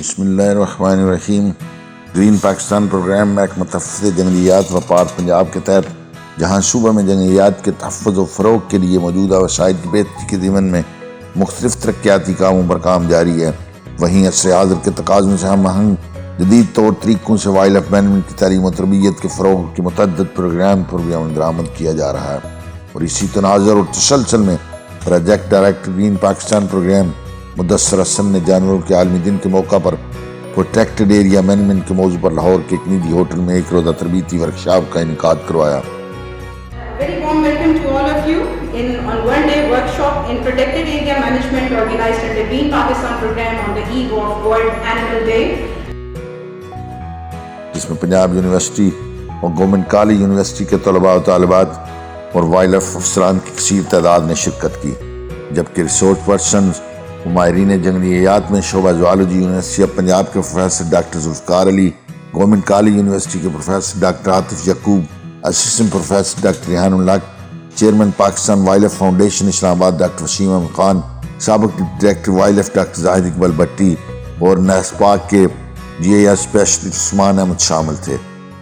بسم اللہ الرحمن الرحیم۔ گرین پاکستان پروگرام محکمہ تحفظ جنگلیات و پارک پنجاب کے تحت جہاں صوبہ میں جنگلیات کے تحفظ و فروغ کے لیے موجودہ وسائل کی بہتری کے ضمن میں مختلف ترقیاتی کاموں پر کام جاری ہے، وہیں عصر حاضر کے تقاضوں سے ہم آہنگ جدید طور طریقوں سے وائلڈ لائف مینجمنٹ کی تعلیم و تربیت کے فروغ کے متعدد پروگرام پر بھی عمل درآمد کیا جا رہا ہے، اور اسی تناظر اور تسلسل میں project director green Pakistan programme Mudassar Hassan نے جانوروں کے عالمی دن کے موقع پر پروٹیکٹڈ ایریا مینجمنٹ کے موضوع پر لاہور کے ایک نجی ہوٹل میں ایک روزہ تربیتی ورکشاپ کا انعقاد کروایا۔ Very warm welcome to all of you on one-day workshop in protected area management organized under Green Pakistan program on the eve of World Animal Day. جس میں پنجاب یونیورسٹی اور گورنمنٹ کالج یونیورسٹی کے طلباء و طالبات اور وائلڈ لائف افسران کی کثیر تعداد نے شرکت کی، جبکہ ریسورس پرسنز ماہرین جنگلی حیات میں شعبہ زوالوجی یونیورسٹی آف پنجاب کے پروفیسر ڈاکٹر ذوالفقار علی، گورنمنٹ کالج یونیورسٹی کے پروفیسر ڈاکٹر عاطف یعقوب، اسسٹنٹ پروفیسر ڈاکٹر ریحان الحق، chairman Pakistan wildlife foundation اسلام آباد ڈاکٹر وسیم احمد خان، سابق ڈائریکٹر وائلڈ لائف ڈاکٹر زاہد اقبال بٹی اور نیسپاک کے GIS اسپیشلسٹ عثمان احمد شامل تھے۔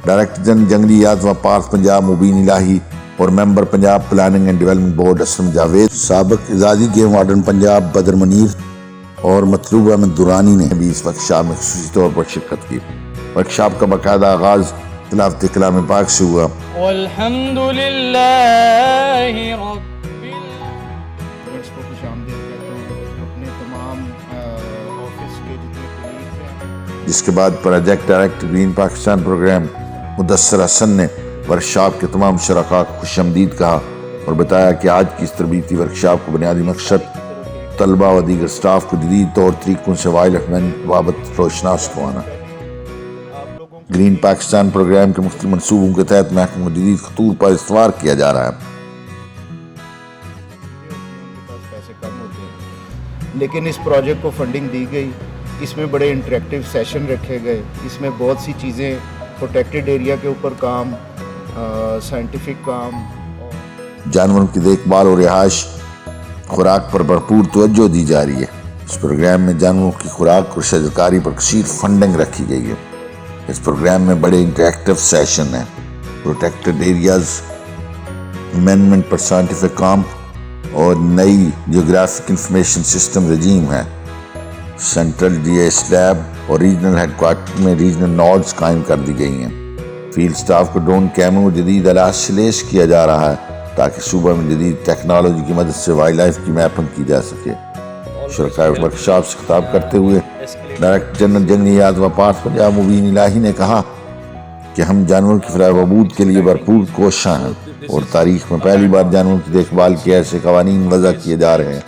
ڈائریکٹر جنگلی حیات و پارک پنجاب مبین الہی اور member Punjab planning and development board Aslam Javed, سابق اعزازی گیم وارڈن پنجاب بدر منیر اور مطلوب احمد دورانی نے بھی اس ورکشاپ میں خصوصی طور پر شرکت کی۔ ورکشاپ کا باقاعدہ آغاز تلاوت کلام پاک سے ہوا۔ والحمد للہ رب کو خوش آمدید کہتا ہوں اپنے تمام آفس کے جتنے کولیگز ہیں۔ جس کے بعد project director green Pakistan programme Mudassar Hassan نے ورکشاپ کے تمام شرکاء کو خوش آمدید کہا اور بتایا کہ آج کی اس تربیتی ورکشاپ کو بنیادی مقصد طلباء و دیگر سٹاف کو جدید طور طریقوں سے وائلڈ لائف مینجمنٹ بابت روشناس کروانا۔ گرین پاکستان پروگرام کے مختلف منصوبوں کے تحت محکمہ کو جدید خطوط پر استوار کیا جا رہا ہے۔ پیسے کم ہوتے ہیں لیکن اس پروجیکٹ کو فنڈنگ دی گئی، اس میں بڑے انٹریکٹیو سیشن رکھے گئے، اس میں بہت سی چیزیں پروٹیکٹڈ ایریا کے اوپر کام، سائنٹیفک کام، جانوروں کی دیکھ بھال اور رہائش خوراک پر بھرپور توجہ دی جا رہی ہے۔ اس پروگرام میں جانوروں کی خوراک اور شجرکاری پر کثیر فنڈنگ رکھی گئی ہے۔ اس پروگرام میں بڑے انٹریکٹیو سیشن ہیں، پروٹیکٹڈ ایریاز مینجمنٹ پر سائنٹیفک کام اور نئی جیوگرافک انفارمیشن سسٹم رجیم ہے۔ سینٹرل GIS لیب اور ریجنل ہیڈ کوارٹر میں ریجنل نوڈز قائم کر دی گئی ہیں۔ فیلڈ سٹاف کو ڈرون کیمروں اور جدید آلات سے لیس کیا جا رہا ہے تاکہ صوبہ میں جدید ٹیکنالوجی کی مدد سے وائلڈ لائف کی میپنگ کی جا سکے۔ شرکاء ورکشاپ سے خطاب کرتے ہوئے ڈائریکٹر جنرل جنگلی حیات و پارک پنجاب مبین الہی نے کہا کہ ہم جانوروں کی فلاح و بہبود کے لیے بھرپور کوشاں ہیں اور تاریخ میں پہلی بار جانوروں کی دیکھ بھال کے ایسے قوانین وضع کیے جا رہے ہیں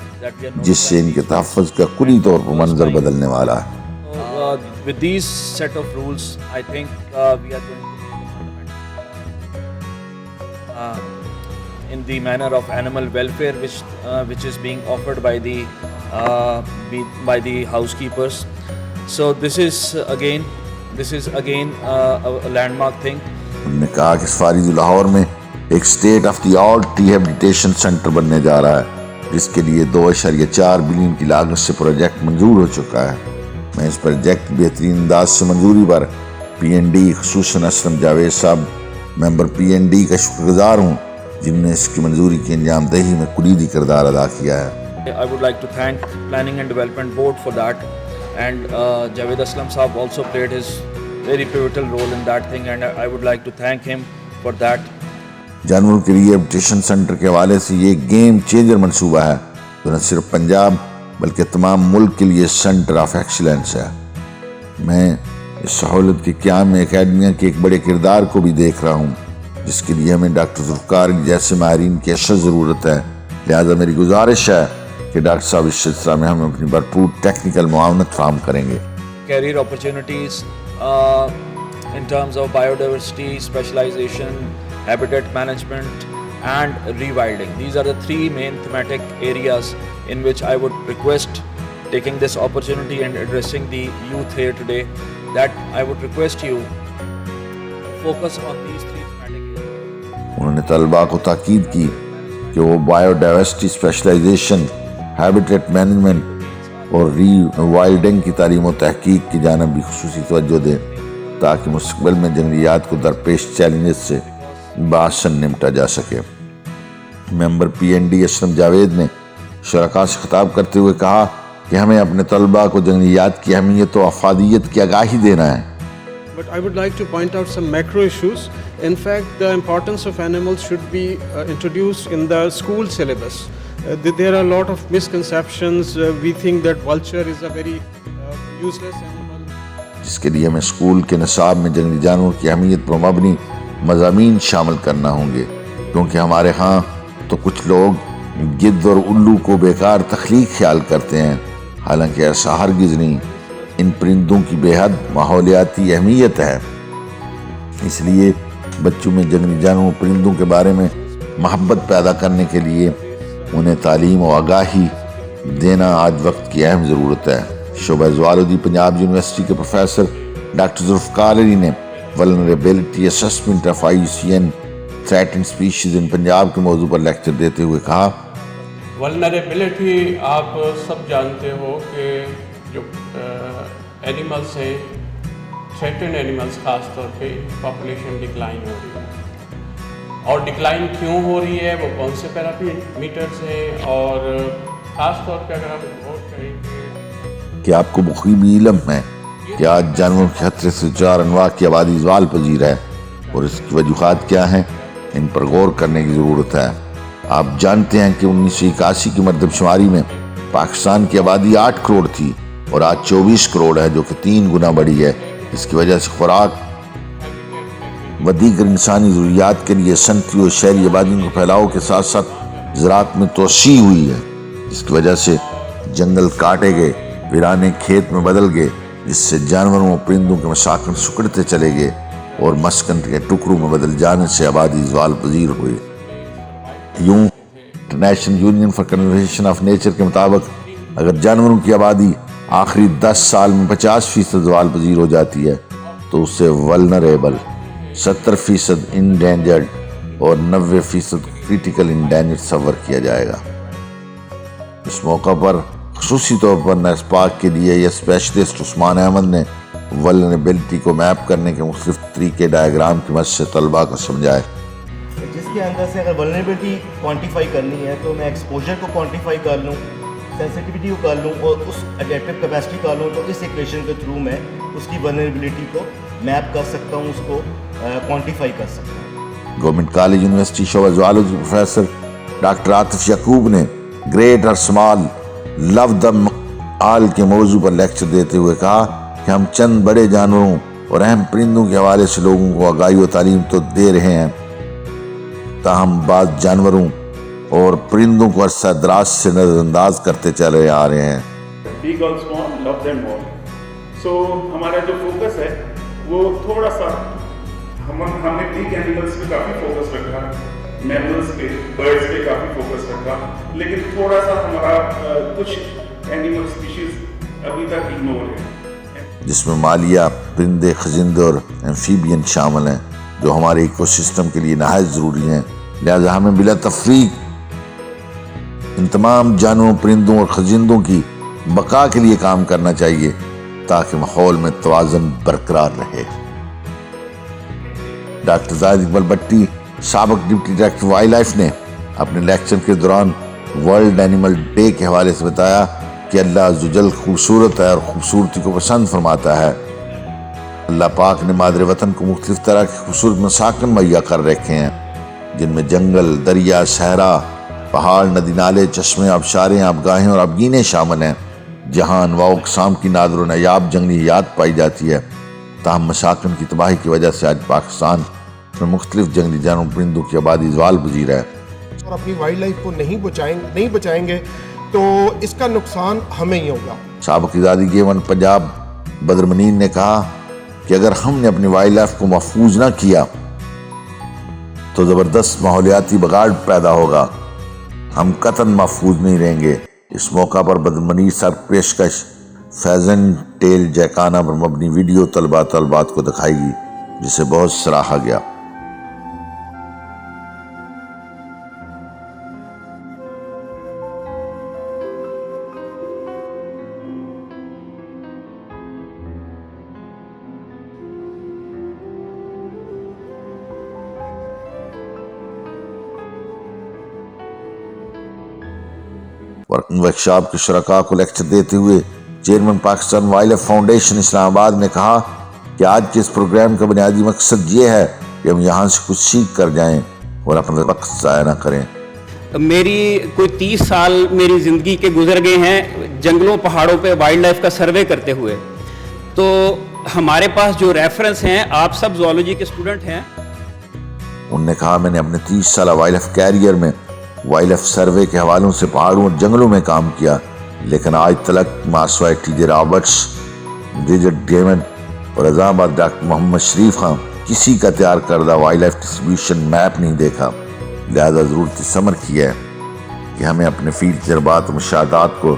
جس سے ان کے تحفظ کا کلی طور پر منظر بدلنے والا ہے۔ with these set of rules I think we are going to make a fundamental in the manner of animal welfare which is being offered by the housekeepers. So this is again a landmark thing. انہوں نے کہا کہ safari Lahore میں ایک state of the art rehabilitation centre بننے جا رہا ہے جس کے لیے 2.4 بلین کی لاگت سے پروجیکٹ منظور ہو چکا ہے۔ میں اس پروجیکٹ بہترین انداز سے منظوری پر PND خصوصاً اسلم جاوید صاحب ممبر PND کا شکر گزار ہوں جن نے اس کی منظوری کی انجام دہی میں کلیدی کردار ادا کیا ہے۔ I would like to thank Planning and Development Board for that, and Javed Aslam Saab also played his very pivotal role in that thing, and I would like to thank him for that. جانوروں کے rehabilitation centre کے حوالے سے یہ game changer منصوبہ ہے جو نہ صرف پنجاب بلکہ تمام ملک کے لیے سینٹر آف ایکسیلنس ہے۔ میں اس سہولت کے قیام میں اکیڈمیا کے ایک بڑے کردار کو بھی دیکھ رہا ہوں جس کے لیے ہمیں ڈاکٹر ذوالفقار جیسے ماہرین کی اشد ضرورت ہے، لہٰذا میری گزارش ہے کہ ڈاکٹر صاحب اس سلسلہ میں ہمیں اپنی بھرپور ٹیکنیکل معاونت فراہم کریں گے۔ Career opportunities in terms of biodiversity, specialization, habitat management and rewilding. These are the three main thematic areas in which I would request, taking this opportunity and addressing the youth here today, that I would request you focus on these three thematic areas. انہوں نے طلباء کو تاکید کی کہ وہ biodiversity specialisation, habitat management اور ری وائلڈنگ کی تعلیم و تحقیق کی جانب بھی خصوصی توجہ دیں تاکہ مستقبل میں جنگلیات کو درپیش چیلنجز سے بآسن نمٹا جا سکے۔ ممبر PND اسلم جاوید نے شرکاء سے خطاب کرتے ہوئے کہا کہ ہمیں اپنے طلباء کو جنگلیات کی اہمیت و افادیت کی آگاہی دینا ہے۔ But I would like to point out some macro issues. In fact, the importance of animals should be introduced in the school syllabus. There are a lot of misconceptions. We think that vulture is a very useless animal. جس کے لیے ہمیں school کے نصاب میں جنگلی جانوروں کی اہمیت پر مبنی مضامین شامل کرنا ہوں گے، کیونکہ ہمارے ہاں تو کچھ لوگ گدھ اور الو کو بیکار تخلیق خیال کرتے ہیں، حالانکہ ایسا ہرگز نہیں۔ ان پرندوں کی بے حد ماحولیاتی اہمیت ہے، اس لیے بچوں میں جنگلی جانوروں پرندوں کے بارے میں محبت پیدا کرنے کے لیے انہیں تعلیم و آگاہی دینا آج وقت کی اہم ضرورت ہے۔ شعبہ زوالوجی پنجاب یونیورسٹی کے پروفیسر ڈاکٹر ذوالفقار علی نے vulnerability assessment of IUCN threatened species in Punjab کے موضوع پر لیکچر دیتے ہوئے کہا، ولنریبلٹی آپ سب جانتے ہو کہ جو اینیملس ہیں، تھریٹنڈ اینیملس خاص طور پہ پاپولیشن ڈکلائن ہو رہی ہے، اور ڈکلائن کیوں ہو رہی ہے، وہ کون سے پیرامیٹرز ہیں، اور خاص طور پہ اگر ہم غور کریں کہ آپ کو بخوبی علم ہے کہ آج جانوروں کے خطرے سے 4 انواع کی آبادی زوال پذیر ہے، اور اس کی وجوہات کیا ہیں، ان پر غور کرنے کی ضرورت ہے۔ آپ جانتے ہیں کہ 1981 کی مردم شماری میں پاکستان کی آبادی 8 کروڑ تھی اور آج 24 کروڑ ہے، جو کہ 3 گنا بڑھی ہے۔ اس کی وجہ سے خوراک و دیگر انسانی ضروریات کے لیے صنعتی اور شہری آبادیوں کے پھیلاؤ کے ساتھ ساتھ زراعت میں توسیع ہوئی ہے، جس کی وجہ سے جنگل کاٹے گئے، ویرانے کھیت میں بدل گئے، جس سے جانوروں اور پرندوں کے مساکن سکڑتے چلے گئے اور مسکن کے ٹکڑوں میں بدل جانے سے آبادی زوال پذیر ہوئی۔ یوں international union for conservation of nature کے مطابق اگر جانوروں کی آبادی آخری 10 سال میں 50% زوال پذیر ہو جاتی ہے تو اسے ولنریبل، 70% انڈینجرڈ اور 90% کریٹیکل انڈینجرڈ تصور کیا جائے گا۔ اس موقع پر خصوصی طور پر نیسپاک کے لیے یہ اسپیشلسٹ عثمان احمد نے ولنریبلٹی کو میپ کرنے کے مختلف طریقے ڈائیگرام کی مدد سے طلباء کو سمجھائے۔ جس کے اندر سے اگر ولنریبلٹی کوانٹیفائی کرنی ہے تو میں ایکسپوجر کو کوانٹیفائی کر لوں، سینسٹیوٹی کو کر لوں اور اس اڈیپٹیو کیپیسٹی کر لوں، تو اس ایکویشن کے تھرو میں اس کی ولنریبلٹی کو میپ کر سکتا ہوں، اس کو کوانٹیفائی کر سکتا ہوں۔ گورنمنٹ کالج یونیورسٹی شعبہ زوالوجی پروفیسر ڈاکٹر عاطف یعقوب نے گریٹ اور اسمال لو دم آل کے موضوع پر لیکچر دیتے ہوئے کہا کہ ہم چند بڑے جانوروں اور اہم پرندوں کے حوالے سے لوگوں کو آگاہی و تعلیم تو دے رہے ہیں، تاہم بعض جانوروں اور پرندوں کو عرصہ دراز سے نظر انداز کرتے چلے آ رہے ہیں۔ big or small, love them all. So ہمارا جو فوکس ہے وہ تھوڑا سا ہم نے بگ اینیملس پہ کافی فوکس رکھا، میملس پہ، برڈس پہ کافی فوکس رکھا، لیکن تھوڑا سا ہمارا کچھ اینیمل اسپیشیز ابھی تک اگنور ہے، جس میں مالیہ، پرندے، خزندے اور ایمفیبین شامل ہیں، جو ہمارے ایکو سسٹم کے لیے نہایت ضروری ہیں۔ لہذا ہمیں بلا تفریق ان تمام جانوروں، پرندوں اور خزندوں کی بقا کے لیے کام کرنا چاہیے تاکہ ماحول میں توازن برقرار رہے۔ ڈاکٹر زاہد اقبال بٹی، سابق ڈپٹی ڈائریکٹر وائلڈ لائف، نے اپنے لیکچر کے دوران ورلڈ اینیمل ڈے کے حوالے سے بتایا کہ اللہ عز و جل خوبصورت ہے اور خوبصورتی کو پسند فرماتا ہے۔ اللہ پاک نے مادر وطن کو مختلف طرح کے خوبصورت مساکن مہیا کر رکھے ہیں، جن میں جنگل، دریا، صحرا، پہاڑ، ندی نالے، چشمے، آبشاریں، آبگاہیں اور آبگینے شامل ہیں، جہاں انواع و اقسام کی نادر و نایاب جنگلی حیات پائی جاتی ہے۔ تاہم مساکن کی تباہی کی وجہ سے آج پاکستان میں مختلف جنگلی جانوروں پرندوں کی آبادی زوال پذیر ہے۔ اور اپنی وائلڈ لائف کو نہیں بچائیں گے تو اس کا نقصان ہمیں ہی ہوگا۔ سابق آزادی کے ایوان پنجاب بدر منیر نے کہا کہ اگر ہم نے اپنی وائلڈ لائف کو محفوظ نہ کیا تو زبردست ماحولیاتی بگاڑ پیدا ہوگا، ہم قطعاً محفوظ نہیں رہیں گے۔ اس موقع پر بدر منیر صاحب پیشکش فیزن ٹیل جیکانا پر مبنی ویڈیو طلبات کو دکھائی گئی، جسے بہت سراہا گیا۔ ورکشاپ کے شرکاء کو لیکچر دیتے ہوئے chairman Pakistan wildlife foundation Islamabad نے کہا کہ آج کے اس پروگرام کا بنیادی مقصد یہ ہے کہ ہم یہاں سے کچھ سیکھ کر جائیں اور اپنا وقت ضائع نہ کریں۔ میری کوئی 30 سال میری زندگی کے گزر گئے ہیں جنگلوں پہاڑوں پہ وائلڈ لائف کا سروے کرتے ہوئے، تو ہمارے پاس جو ریفرنس ہیں، آپ سب زوالوجی کے اسٹوڈنٹ ہیں۔ انہوں نے کہا میں نے اپنے 30 سالہ وائلڈ لائف کیریئر میں وائلڈ لائف سروے کے حوالوں سے پہاڑوں اور جنگلوں میں کام کیا، لیکن آج تلک ماسوائے ٹی جے رابرٹس، بریجٹ ڈیمنڈ اور نظام آباد ڈاکٹر محمد شریف خان کسی کا تیار کردہ وائلڈ لائف ڈسٹریبیوشن میپ نہیں دیکھا۔ لہذا ضرورت اس امر کی ہے کہ ہمیں اپنے فیلڈ تجربات و مشاہدات کو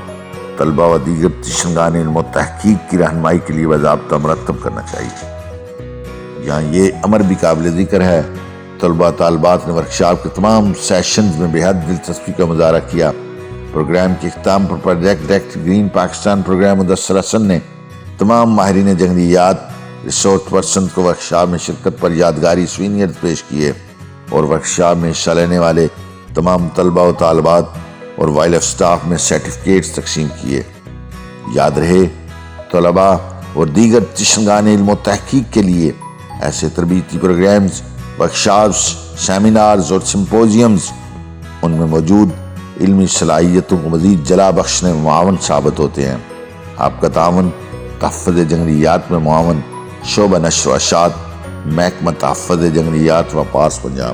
طلبہ و دیگر تشنگان علم و تحقیق کی رہنمائی کے لیے باضابطہ مرتب کرنا چاہیے۔ یہاں یہ امر بھی قابل ذکر ہے، طلبہ طالبات نے ورکشاپ کے تمام سیشنز میں بے حد دلچسپی کا مظاہرہ کیا۔ پروگرام کے اختتام پر project director green Pakistan programme Mudassar Hassan نے تمام ماہرین جنگلیات ریسورس پرسن کو ورکشاپ میں شرکت پر یادگاری سوینئرز پیش کیے اور ورکشاپ میں حصہ لینے والے تمام طلبہ و طالبات اور وائلڈ لائف سٹاف میں سرٹیفکیٹس تقسیم کیے۔ یاد رہے، طلباء اور دیگر تشنگان علم و تحقیق کے لیے ایسے تربیتی پروگرامز، ورکشاپس، سیمینارز اور سمپوزیمز ان میں موجود علمی صلاحیتوں کو مزید جلا بخشنے میں معاون ثابت ہوتے ہیں۔ آپ کا تعاون تحفظ جنگلیات میں معاون، شعبہ نشر و اشاعت، محکمہ تحفظ جنگلیات و پاس پنجاب۔